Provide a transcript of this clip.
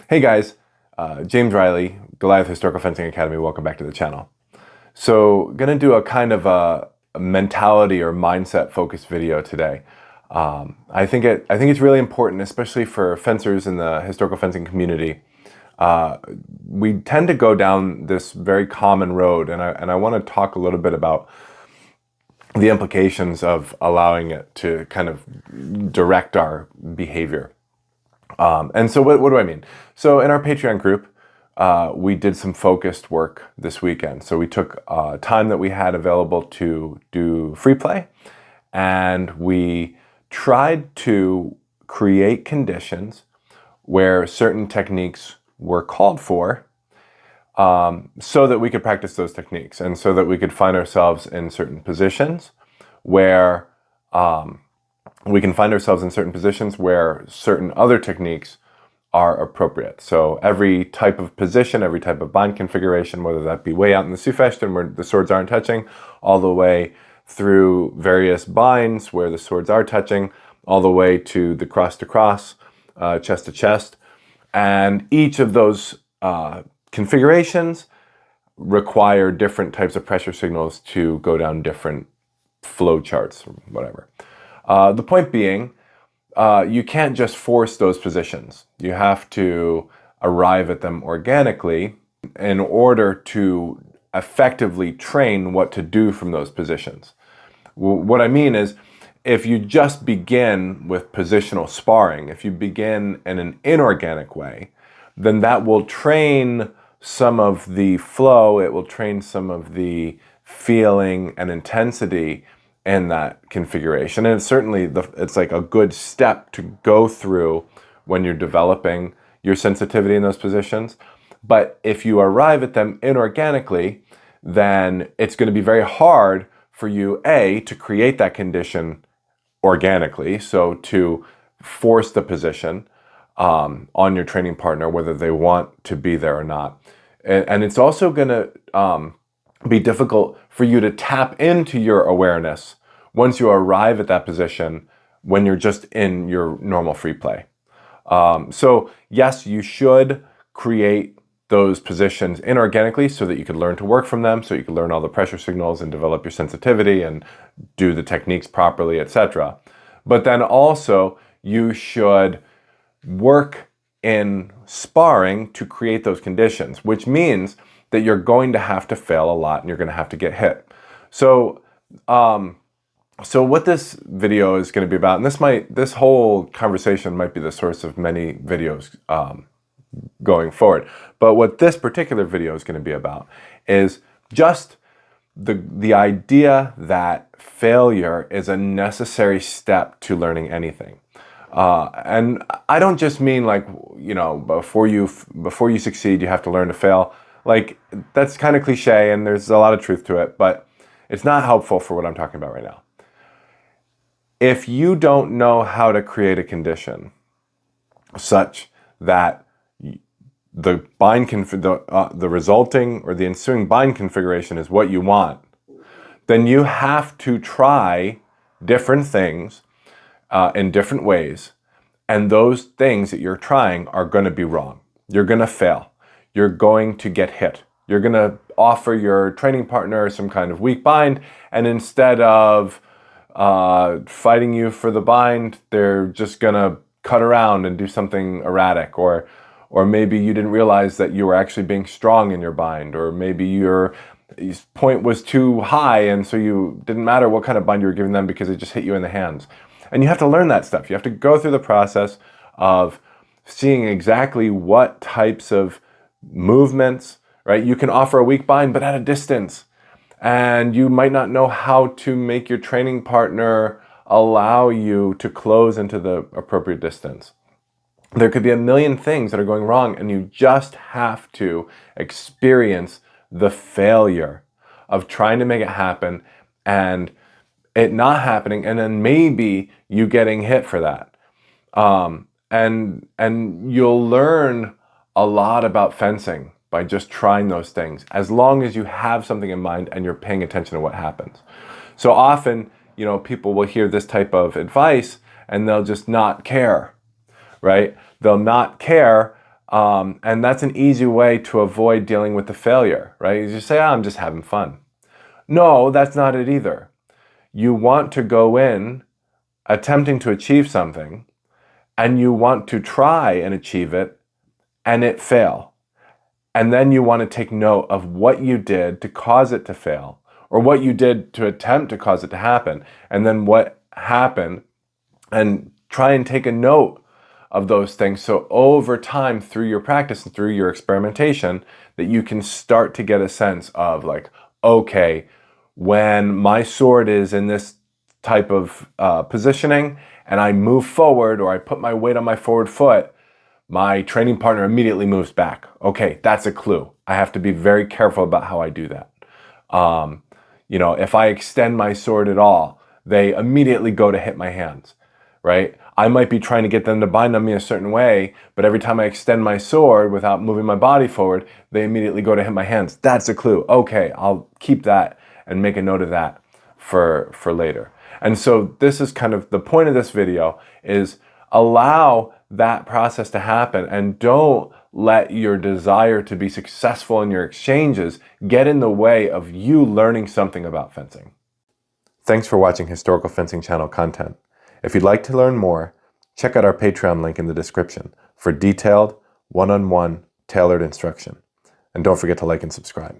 Hey guys, James Riley, Goliath Historical Fencing Academy. Welcome back to the channel. So, gonna do a kind of a mentality or mindset focused video today. I think it's really important, especially for fencers in the historical fencing community. We tend to go down this very common road, and I want to talk a little bit about the implications of allowing it to kind of direct our behavior. And so what do I mean? So in our Patreon group, we did some focused work this weekend. So we took time that we had available to do free play, and we tried to create conditions where certain techniques were called for, so that we could practice those techniques and so that we could find ourselves in certain positions where certain other techniques are appropriate. So every type of position, every type of bind configuration, whether that be way out in the Sufechten where the swords aren't touching, all the way through various binds where the swords are touching, all the way to the cross to cross, chest to chest. And each of those configurations require different types of pressure signals to go down different flow charts or whatever. The point being, you can't just force those positions. You have to arrive at them organically in order to effectively train what to do from those positions. What I mean is, if you just begin with positional sparring, if you begin in an inorganic way, then that will train some of the flow, it will train some of the feeling and intensity in that configuration. And it's certainly it's like a good step to go through when you're developing your sensitivity in those positions. But if you arrive at them inorganically, then it's going to be very hard for you, A, to create that condition organically, so to force the position on your training partner, whether they want to be there or not. And it's also going to be difficult for you to tap into your awareness once you arrive at that position when you're just in your normal free play. So yes, you should create those positions inorganically so that you could learn to work from them, so you can learn all the pressure signals and develop your sensitivity and do the techniques properly, etc. But then also you should work in sparring to create those conditions, which means that you're going to have to fail a lot and you're going to have to get hit. So what this video is going to be about, and this whole conversation might be the source of many videos going forward, but what this particular video is going to be about is just the idea that failure is a necessary step to learning anything. And I don't just mean like, before you succeed, you have to learn to fail. Like, that's kind of cliche and there's a lot of truth to it, but it's not helpful for what I'm talking about right now. If you don't know how to create a condition such that the resulting or the ensuing bind configuration is what you want, then you have to try different things in different ways, and those things that you're trying are going to be wrong. You're going to fail. You're going to get hit. You're going to offer your training partner some kind of weak bind, and instead of fighting you for the bind, they're just going to cut around and do something erratic, or maybe you didn't realize that you were actually being strong in your bind, or maybe your point was too high and so you didn't matter what kind of bind you were giving them because it just hit you in the hands. And you have to learn that stuff. You have to go through the process of seeing exactly what types of movements, right? You can offer a weak bind, but at a distance. And you might not know how to make your training partner allow you to close into the appropriate distance. There could be a million things that are going wrong, and you just have to experience the failure of trying to make it happen and it not happening, and then maybe you getting hit for that. And you'll learn a lot about fencing by just trying those things, as long as you have something in mind and you're paying attention to what happens. So often, people will hear this type of advice and they'll just not care, right? They'll not care And that's an easy way to avoid dealing with the failure, right? You just say, I'm just having fun. No, that's not it either. You want to go in attempting to achieve something, and you want to try and achieve it, and it fail. And then you want to take note of what you did to cause it to fail, or what you did to attempt to cause it to happen, and then what happened, and try and take a note of those things. So over time, through your practice and through your experimentation, that you can start to get a sense of like, okay, when my sword is in this type of positioning and I move forward, or I put my weight on my forward foot, my training partner immediately moves back. Okay, that's a clue. I have to be very careful about how I do that. If I extend my sword at all, they immediately go to hit my hands, right? I might be trying to get them to bind on me a certain way, but every time I extend my sword without moving my body forward, they immediately go to hit my hands. That's a clue. Okay, I'll keep that and make a note of that for later. And so this is kind of the point of this video, is allow that process to happen, and don't let your desire to be successful in your exchanges get in the way of you learning something about fencing. Thanks for watching Historical Fencing Channel content. If you'd like to learn more, check out our Patreon link in the description for detailed, one-on-one, tailored instruction. And don't forget to like and subscribe.